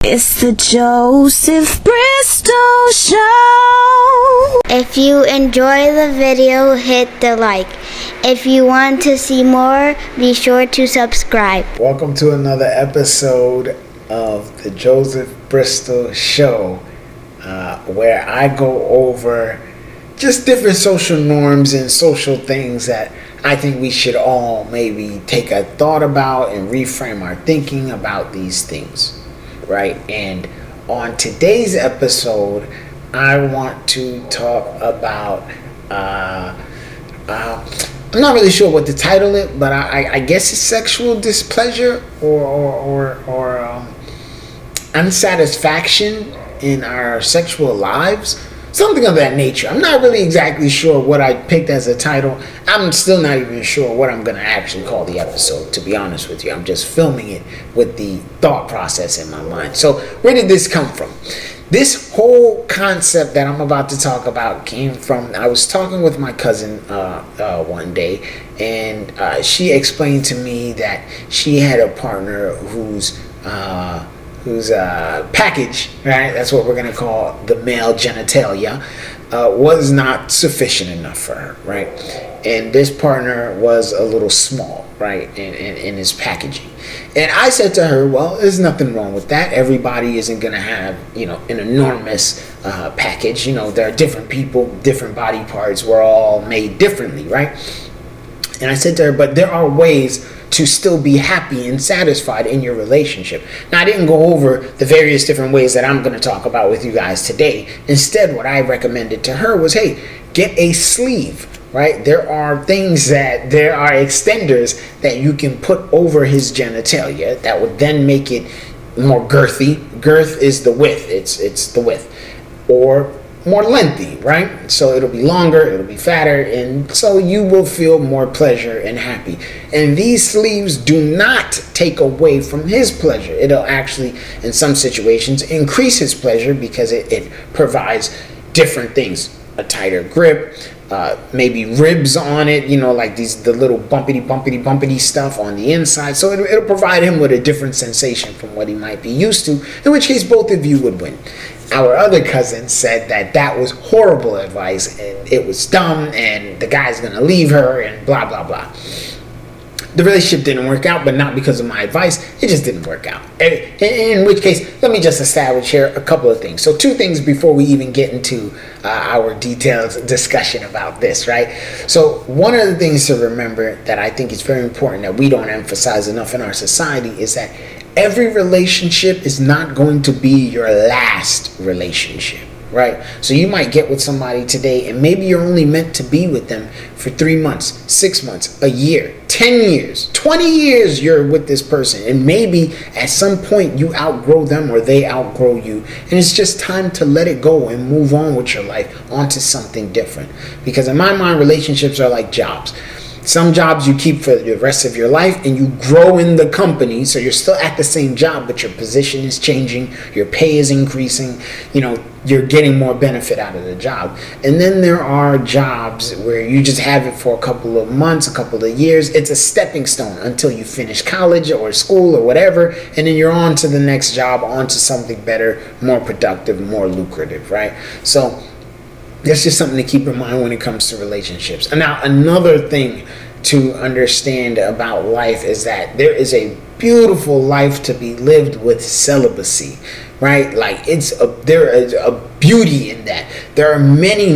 It's the Joseph Bristol Show. If you enjoy the video, hit the like. If you want to see more, be sure to subscribe. Welcome to another episode of the Joseph Bristol Show, where I go over just different social norms and social things that I think we should all maybe take a thought about and reframe our thinking about these things, right? And on today's episode, I want to talk about I'm not really sure what to title it, but I guess it's sexual displeasure or unsatisfaction in our sexual lives. Something of that nature. I'm not really exactly sure what I picked as a title. I'm still not even sure what I'm going to actually call the episode, to be honest with you. I'm just filming it with the thought process in my mind. So where did this come from? This whole concept that I'm about to talk about came from, I was talking with my cousin one day, and she explained to me that she had a partner whose package, right, that's what we're going to call the male genitalia, was not sufficient enough for her, right? And this partner was a little small, right, in his packaging. And I said to her, well, there's nothing wrong with that. Everybody isn't going to have, an enormous package. There are different people, different body parts. We're all made differently, right? And I said to her, but there are ways to still be happy and satisfied in your relationship. Now, I didn't go over the various different ways that I'm going to talk about with you guys today. Instead, what I recommended to her was, hey, get a sleeve, right? There are extenders that you can put over his genitalia that would then make it more girthy. Girth is the width. It's the width. Or more lengthy, right? So it'll be longer, it'll be fatter, and so you will feel more pleasure and happy. And these sleeves do not take away from his pleasure. It'll actually, in some situations, increase his pleasure because it provides different things. A tighter grip, maybe ribs on it, like the little bumpity stuff on the inside. So it'll provide him with a different sensation from what he might be used to, in which case both of you would win. Our other cousin said that was horrible advice and it was dumb and the guy's gonna leave her and blah blah blah. The relationship didn't work out, but not because of my advice. It just didn't work out. In which case, let me just establish here a couple of things. So 2 things before we even get into our detailed discussion about this, right? So one of the things to remember that I think is very important that we don't emphasize enough in our society is that every relationship is not going to be your last relationship. Right? So you might get with somebody today and maybe you're only meant to be with them for 3 months, 6 months, a year, 10 years, 20 years you're with this person. And maybe at some point you outgrow them or they outgrow you. And it's just time to let it go and move on with your life onto something different. Because in my mind, relationships are like jobs. Some jobs you keep for the rest of your life and you grow in the company, so you're still at the same job, but your position is changing, your pay is increasing, you're getting more benefit out of the job. And then there are jobs where you just have it for a couple of months, a couple of years. It's a stepping stone until you finish college or school or whatever, and then you're on to the next job, on to something better, more productive, more lucrative, right? So that's just something to keep in mind when it comes to relationships. And now another thing to understand about life is that there is a beautiful life to be lived with celibacy, right? Like there is a beauty in that. There are many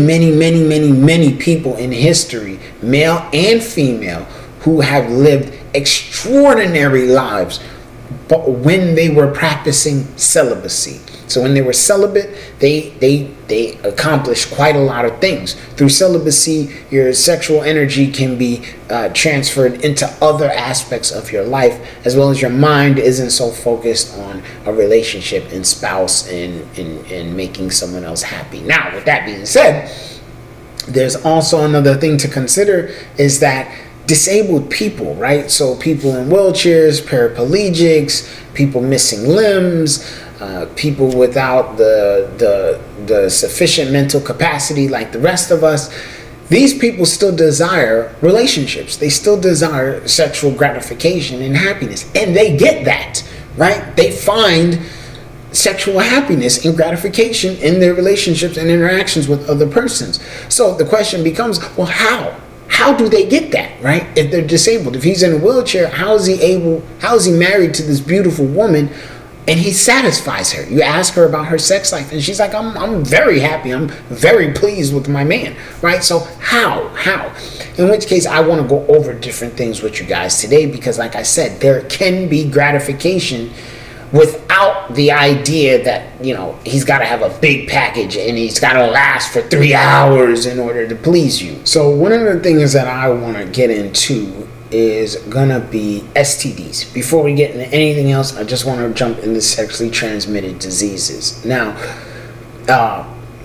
people in history, male and female, who have lived extraordinary lives, but when they were practicing celibacy. So when they were celibate, they accomplished quite a lot of things. Through celibacy, your sexual energy can be transferred into other aspects of your life, as well as your mind isn't so focused on a relationship and spouse and making someone else happy. Now, with that being said, there's also another thing to consider is that disabled people, right? So people in wheelchairs, paraplegics, people missing limbs, people without the sufficient mental capacity like the rest of us, these people still desire relationships. They still desire sexual gratification and happiness. And they get that, right? They find sexual happiness and gratification in their relationships and interactions with other persons. So the question becomes, well, how do they get that, right? If they're disabled, if he's in a wheelchair, how is he married to this beautiful woman and he satisfies her? You ask her about her sex life and she's like, I'm very happy, I'm very pleased with my man, right? So how? In which case, I want to go over different things with you guys today, because like I said, there can be gratification without the idea that, you know, he's got to have a big package and he's got to last for 3 hours in order to please you. So one of the things that I want to get into is gonna be STDs. Before we get into anything else, I just want to jump into sexually transmitted diseases. Now,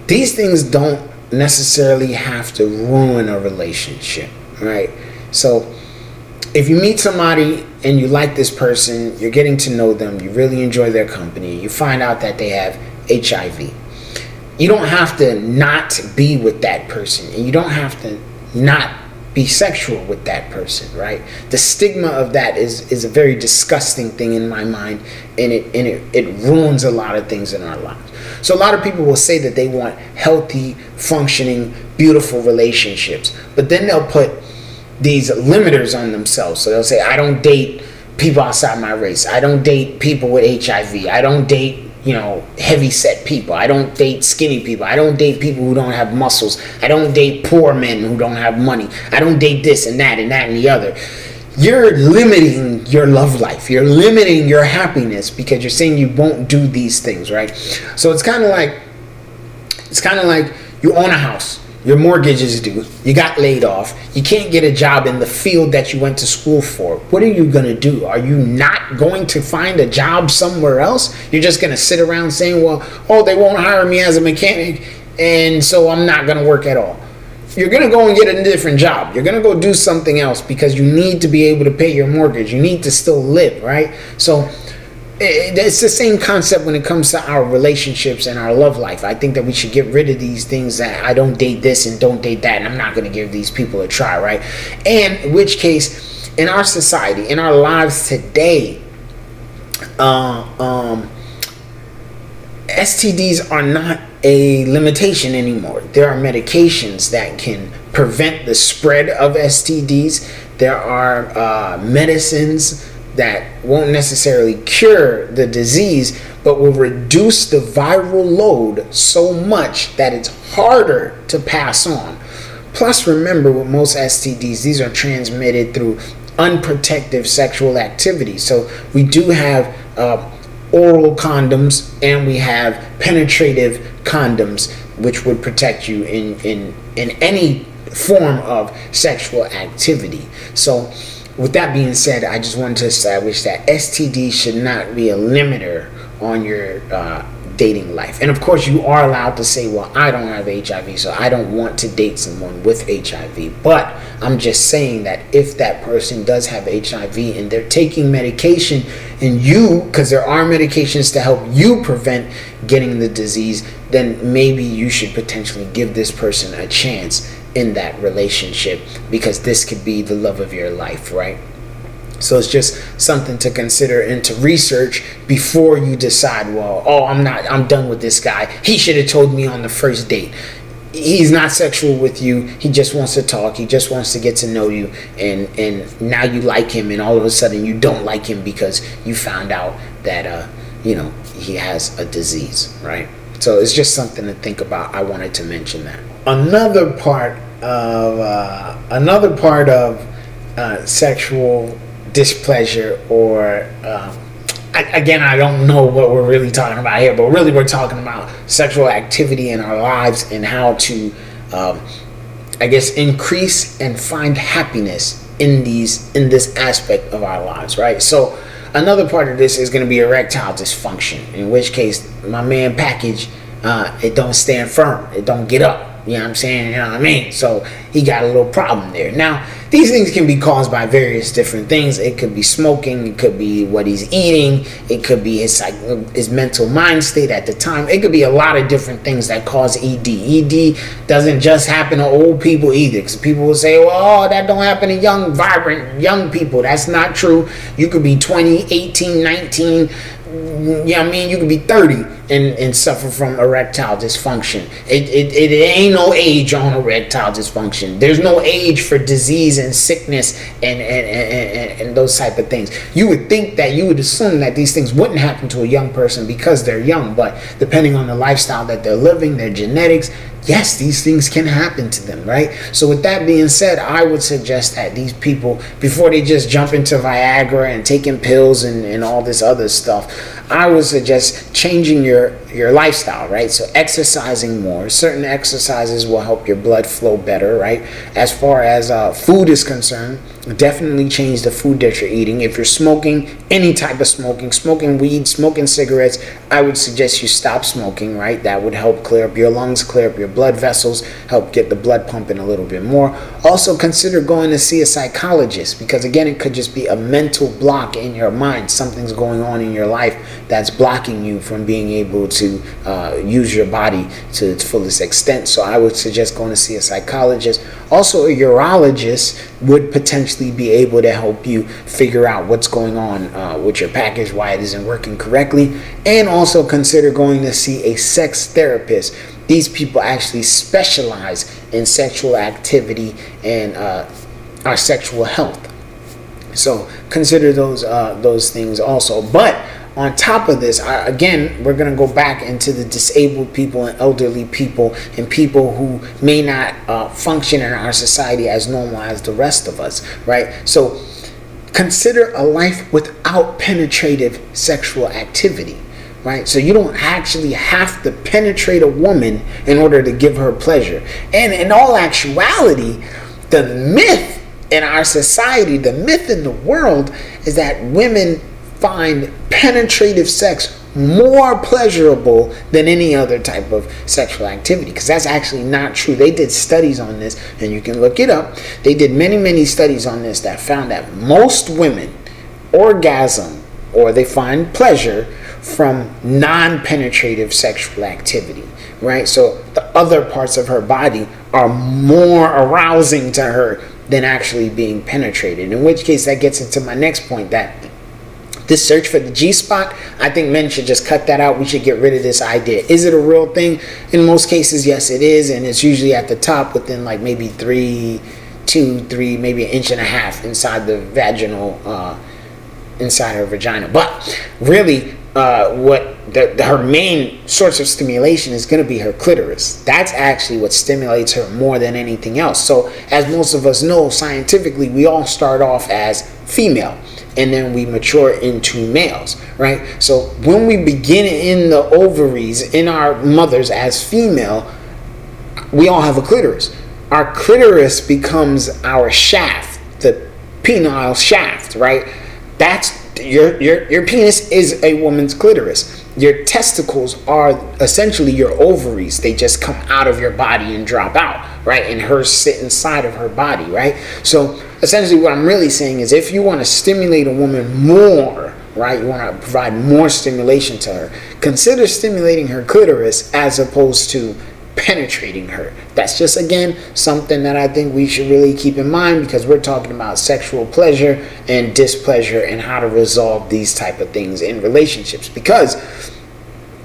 these things don't necessarily have to ruin a relationship, right? So if you meet somebody and you like this person, you're getting to know them, you really enjoy their company, you find out that they have HIV. You don't have to not be with that person, and you don't have to not be sexual with that person, right? The stigma of that is a very disgusting thing in my mind, and it ruins a lot of things in our lives. So a lot of people will say that they want healthy, functioning, beautiful relationships, but then they'll put these limiters on themselves. So they'll say, I don't date people outside my race, I don't date people with HIV, I don't date, you know, heavy set people, I don't date skinny people, I don't date people who don't have muscles, I don't date poor men who don't have money, I don't date this and that and that and the other. You're limiting your love life, you're limiting your happiness, because you're saying you won't do these things, right? So it's kind of like you own a house, your mortgage is due, you got laid off, you can't get a job in the field that you went to school for. What are you going to do? Are you not going to find a job somewhere else? You're just going to sit around saying, well, they won't hire me as a mechanic, and so I'm not going to work at all. You're going to go and get a different job. You're going to go do something else, because you need to be able to pay your mortgage. You need to still live, right? So it's the same concept when it comes to our relationships and our love life. I think that we should get rid of these things that I don't date this and don't date that, and I'm not going to give these people a try, right? And in which case, in our society, in our lives today, STDs are not a limitation anymore. There are medications that can prevent the spread of STDs. There are medicines that won't necessarily cure the disease, but will reduce the viral load so much that it's harder to pass on. Plus, remember, with most STDs, these are transmitted through unprotected sexual activity. So we do have oral condoms, and we have penetrative condoms, which would protect you in any form of sexual activity. So with that being said, I just wanted to establish that STD should not be a limiter on your dating life. And of course, you are allowed to say, well, I don't have HIV, so I don't want to date someone with HIV. But I'm just saying that if that person does have HIV and they're taking medication, and because there are medications to help you prevent getting the disease, then maybe you should potentially give this person a chance in that relationship, because this could be the love of your life, right? So it's just something to consider and to research before you decide, well, I'm done with this guy. He should have told me on the first date. He's not sexual with you. He just wants to talk. He just wants to get to know you. And now you like him, and all of a sudden you don't like him because you found out that, he has a disease, right? So it's just something to think about. I wanted to mention that. Another part of sexual displeasure, or again, I don't know what we're really talking about here, but really we're talking about sexual activity in our lives and how to, increase and find happiness in this aspect of our lives, right? So another part of this is going to be erectile dysfunction, in which case my man package, it don't stand firm, it don't get up. You know what I'm saying? You know what I mean? So he got a little problem there. Now, these things can be caused by various different things. It could be smoking. It could be what he's eating. It could be his mental mind state at the time. It could be a lot of different things that cause ED. ED doesn't just happen to old people either. Because people will say, well, that don't happen to young, vibrant, young people. That's not true. You could be 20, 18, 19, Yeah, I mean, you could be 30 and suffer from erectile dysfunction. It ain't no age on erectile dysfunction. There's no age for disease and sickness and those type of things. You would think that, you would assume that these things wouldn't happen to a young person because they're young, but depending on the lifestyle that they're living, their genetics, yes, these things can happen to them, right? So with that being said, I would suggest that these people, before they just jump into Viagra and taking pills and all this other stuff, I would suggest changing your lifestyle, right? So exercising more. Certain exercises will help your blood flow better, right? As far as food is concerned, definitely change the food that you're eating. If you're smoking, any type of smoking weed, smoking cigarettes, I would suggest you stop smoking, right? That would help clear up your lungs, clear up your blood vessels, help get the blood pumping a little bit more. Also consider going to see a psychologist, because again, it could just be a mental block in your mind. Something's going on in your life that's blocking you from being able to use your body to its fullest extent. So I would suggest going to see a psychologist. Also, a urologist would potentially be able to help you figure out what's going on with your package, why it isn't working correctly. And also consider going to see a sex therapist. These people actually specialize in sexual activity and our sexual health. So consider those things also. But on top of this, again, we're going to go back into the disabled people and elderly people and people who may not function in our society as normal as the rest of us, right? So consider a life without penetrative sexual activity, right? So you don't actually have to penetrate a woman in order to give her pleasure. And in all actuality, the myth in our society, the myth in the world, is that women find penetrative sex more pleasurable than any other type of sexual activity, because that's actually not true. They did studies on this, and you can look it up. They did many studies on this that found that most women orgasm, or they find pleasure from non-penetrative sexual activity, right? So the other parts of her body are more arousing to her than actually being penetrated, in which case that gets into my next point, that this search for the G-spot, I think men should just cut that out. We should get rid of this idea. Is it a real thing? In most cases, yes, it is. And it's usually at the top within like maybe 3, maybe an inch and a half inside the vaginal, inside her vagina. But really, her main source of stimulation is going to be her clitoris. That's actually what stimulates her more than anything else. So as most of us know, scientifically, we all start off as female, and then we mature into males, right? So when we begin in the ovaries, in our mothers as female, we all have a clitoris. Our clitoris becomes our shaft, the penile shaft, right? That's your penis is a woman's clitoris. Your testicles are essentially your ovaries. They just come out of your body and drop out, right? And hers sit inside of her body, right? So essentially what I'm really saying is, if you want to stimulate a woman more, right, you want to provide more stimulation to her, consider stimulating her clitoris as opposed to penetrating her. That's just, again, something that I think we should really keep in mind, because we're talking about sexual pleasure and displeasure and how to resolve these type of things in relationships. Because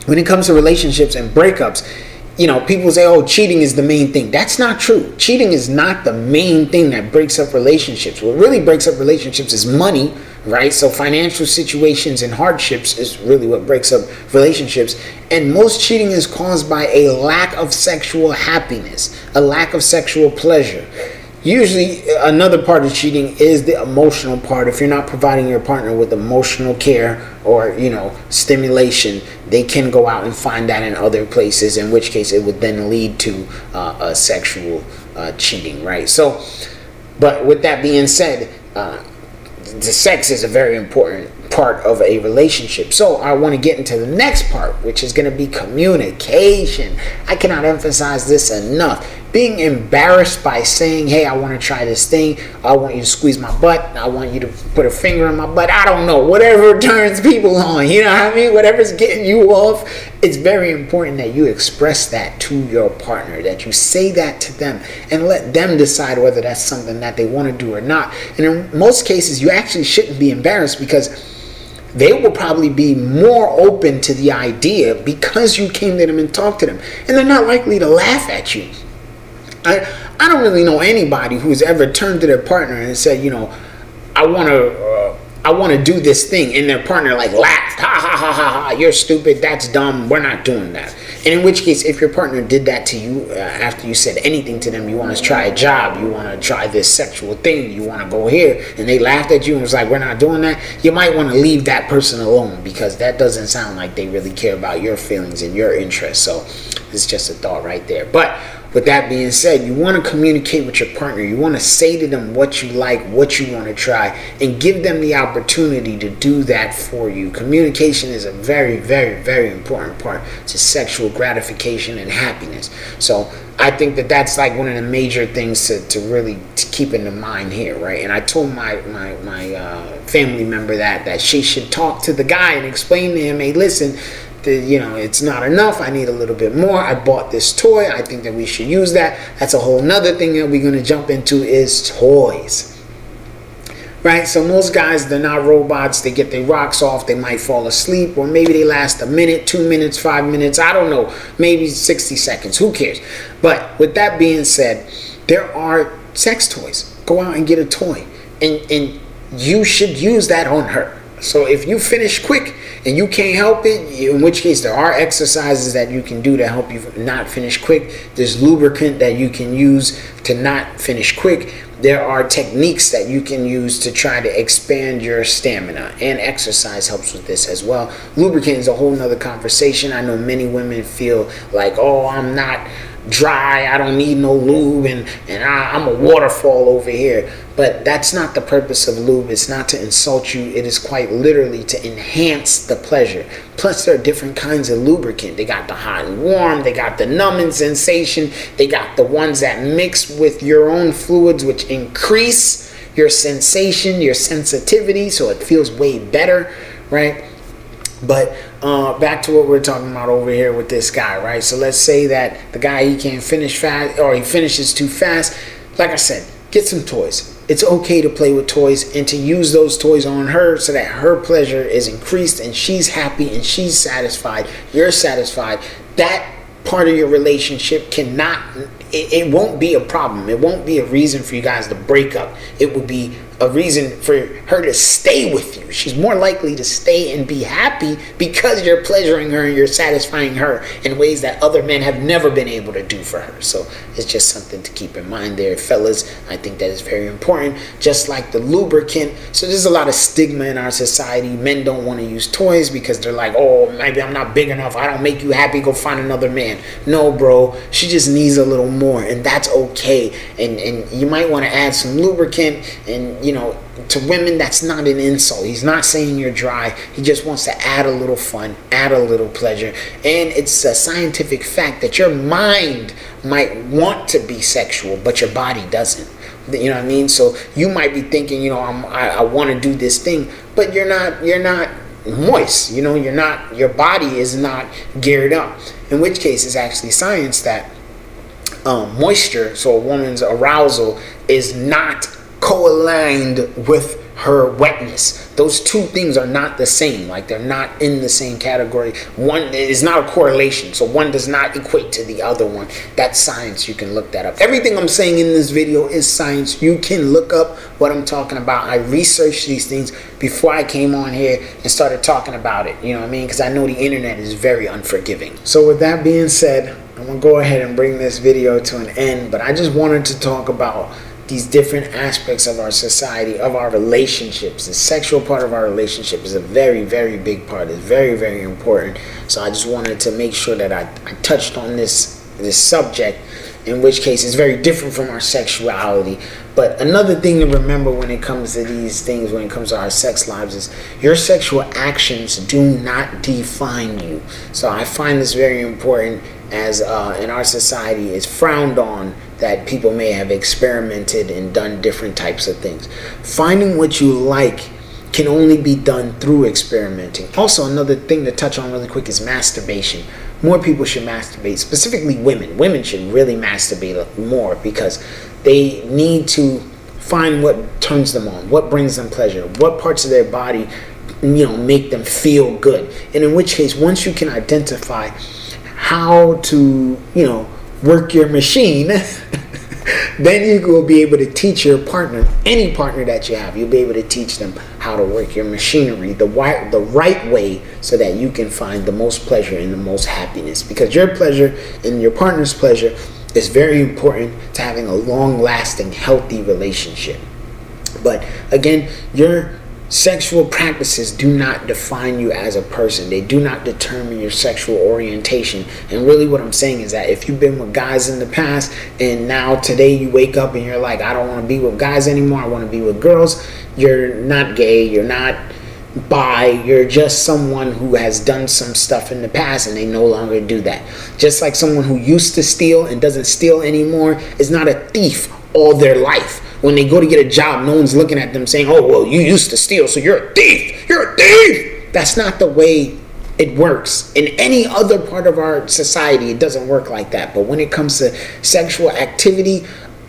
when it comes to relationships and breakups, you know, people say, oh, cheating is the main thing. That's not true. Cheating is not the main thing that breaks up relationships. What really breaks up relationships is money, right? So financial situations and hardships is really what breaks up relationships. And most cheating is caused by a lack of sexual happiness, a lack of sexual pleasure. Usually another part of cheating is the emotional part. If you're not providing your partner with emotional care or, you know, stimulation, they can go out and find that in other places, in which case it would then lead to a sexual cheating, right? So, but with that being said, the sex is a very important part of a relationship. So I want to get into the next part, which is going to be communication. I cannot emphasize this enough. Being embarrassed by saying, hey, I want to try this thing. I want you to squeeze my butt. I want you to put a finger in my butt. I don't know. Whatever turns people on. You know what I mean? Whatever's getting you off. It's very important that you express that to your partner, that you say that to them and let them decide whether that's something that they want to do or not. And in most cases, you actually shouldn't be embarrassed, because they will probably be more open to the idea because you came to them and talked to them. And they're not likely to laugh at you. I don't really know anybody who's ever turned to their partner and said, you know, I want to do this thing, and their partner like laughed, ha ha ha ha ha, you're stupid, that's dumb, we're not doing that. And in which case, if your partner did that to you after you said anything to them, you want to try a job, you want to try this sexual thing, you want to go here, and they laughed at you and was like, we're not doing that, you might want to leave that person alone, because that doesn't sound like they really care about your feelings and your interests. So it's just a thought right there. But with that being said, you want to communicate with your partner. You want to say to them what you like, what you want to try, and give them the opportunity to do that for you. Communication is a very, very, very important part to sexual gratification and happiness. So I think that that's like one of the major things to really keep in mind here, right? And I told my family member that she should talk to the guy and explain to him, hey, listen, you know, it's not enough, I need a little bit more, I bought this toy, I think that we should use that. That's a whole nother thing that we're going to jump into, is toys, right? So most guys, they're not robots. They get their rocks off, they might fall asleep, or maybe they last a minute, 2 minutes, 5 minutes, I don't know, maybe 60 seconds, who cares? But with that being said, there are sex toys. Go out and get a toy, and you should use that on her. So if you finish quick and you can't help it, in which case there are exercises that you can do to help you not finish quick. There's lubricant that you can use to not finish quick. There are techniques that you can use to try to expand your stamina, and exercise helps with this as well. Lubricant is a whole nother conversation. I know many women feel like, oh, I'm not dry, I don't need no lube, and I'm a waterfall over here. But that's not the purpose of lube. It's not to insult you. It is quite literally to enhance the pleasure. Plus, there are different kinds of lubricant. They got the hot and warm, they got the numbing sensation, they got the ones that mix with your own fluids, which increase your sensation, your sensitivity, so it feels way better, right? But back to what we're talking about over here with this guy, right? So let's say that the guy, he can't finish fast, or he finishes too fast. Like I said, get some toys. It's okay to play with toys and to use those toys on her so that her pleasure is increased and she's happy and she's satisfied, you're satisfied. That part of your relationship cannot, it won't be a problem. It won't be a reason for you guys to break up. It will be a reason for her to stay with you. She's more likely to stay and be happy because you're pleasuring her and you're satisfying her in ways that other men have never been able to do for her. So it's just something to keep in mind there, fellas. I think that is very important. Just like the lubricant. So there's a lot of stigma in our society. Men don't want to use toys because they're like, oh, maybe I'm not big enough, I don't make you happy, go find another man. No, bro, she just needs a little more, and that's okay. And you might want to add some lubricant, and you know, to women, that's not an insult. He's not saying you're dry. He just wants to add a little fun, add a little pleasure. And it's a scientific fact that your mind might want to be sexual, but your body doesn't. You know what I mean? So you might be thinking, you know, I want to do this thing, but you're not moist. You know, your body is not geared up. In which case, it's actually science that moisture, so a woman's arousal, is not co-aligned with her wetness. Those two things are not the same. Like, they're not in the same category. One is not a correlation, so one does not equate to the other one. That's science. You can look that up. Everything I'm saying in this video is science. You can look up what I'm talking about. I researched these things before I came on here and started talking about it. You know what I mean? Because I know the internet is very unforgiving. So with that being said, I'm going to go ahead and bring this video to an end. But I just wanted to talk about these different aspects of our society, of our relationships. The sexual part of our relationship is a very, very big part. It's very, very important. So I just wanted to make sure that I touched on this subject, in which case it's very different from our sexuality. But another thing to remember when it comes to these things, when it comes to our sex lives, is your sexual actions do not define you. So I find this very important, as in our society it's frowned on that people may have experimented and done different types of things. Finding what you like can only be done through experimenting. Also, another thing to touch on really quick is masturbation. More people should masturbate, specifically women. Women should really masturbate more, because they need to find what turns them on, what brings them pleasure, what parts of their body make them feel good. And in which case, once you can identify how to, work your machine, then you will be able to teach your partner, any partner that you have, you'll be able to teach them how to work your machinery the right way, so that you can find the most pleasure and the most happiness. Because your pleasure and your partner's pleasure is very important to having a long-lasting, healthy relationship. But again, your sexual practices do not define you as a person. They do not determine your sexual orientation. And really what I'm saying is that if you've been with guys in the past, and now today you wake up and you're like, I don't want to be with guys anymore, I want to be with girls, you're not gay, you're not bi, you're just someone who has done some stuff in the past and they no longer do that. Just like someone who used to steal and doesn't steal anymore is not a thief all their life. When they go to get a job, no one's looking at them saying, oh, well, you used to steal, so you're a thief. You're a thief. That's not the way it works. In any other part of our society, it doesn't work like that. But when it comes to sexual activity,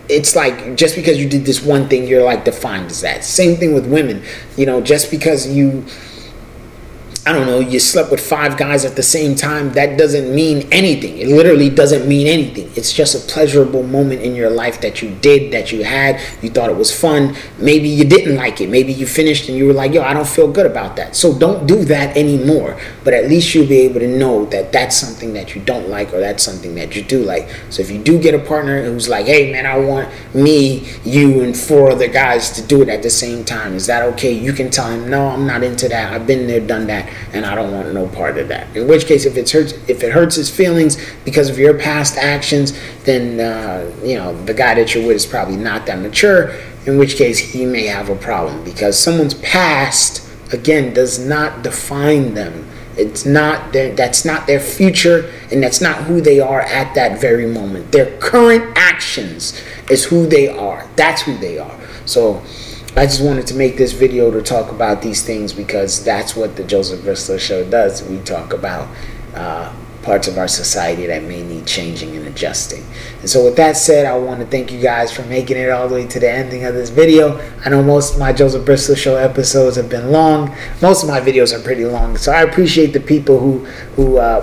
it's like just because you did this one thing, you're like defined as that. Same thing with women. Just because you slept with 5 guys at the same time, that doesn't mean anything. It literally doesn't mean anything. It's just a pleasurable moment in your life that you did, that you had. You thought it was fun. Maybe you didn't like it. Maybe you finished and you were like, yo, I don't feel good about that. So don't do that anymore. But at least you'll be able to know that that's something that you don't like, or that's something that you do like. So if you do get a partner who's like, hey, man, I want me, you, and 4 other guys to do it at the same time, is that okay? You can tell him, no, I'm not into that. I've been there, done that, and I don't want no part of that. In which case, if it hurts his feelings because of your past actions, then the guy that you're with is probably not that mature. In which case, he may have a problem, because someone's past, again, does not define them. It's not that's not their future, and that's not who they are at that very moment. Their current actions is who they are. That's who they are. So I just wanted to make this video to talk about these things, because that's what the Joseph Bristol Show does. We talk about parts of our society that may need changing and adjusting. And so with that said, I want to thank you guys for making it all the way to the ending of this video. I know most of my Joseph Bristol Show episodes have been long. Most of my videos are pretty long, so I appreciate the people who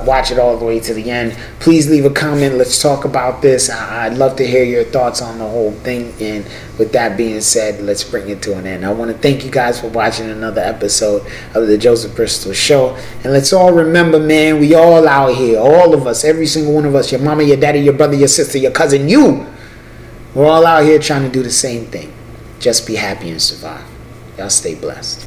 watch it all the way to the end. Please leave a comment. Let's talk about this. I'd love to hear your thoughts on the whole thing. And with that being said, let's bring it to an end. I want to thank you guys for watching another episode of the Joseph Bristol Show. And let's all remember, man, we all out here, all of us, every single one of us, your mama, your daddy, your brother, your sister, your cousin, you. We're all out here trying to do the same thing. Just be happy and survive. Y'all stay blessed.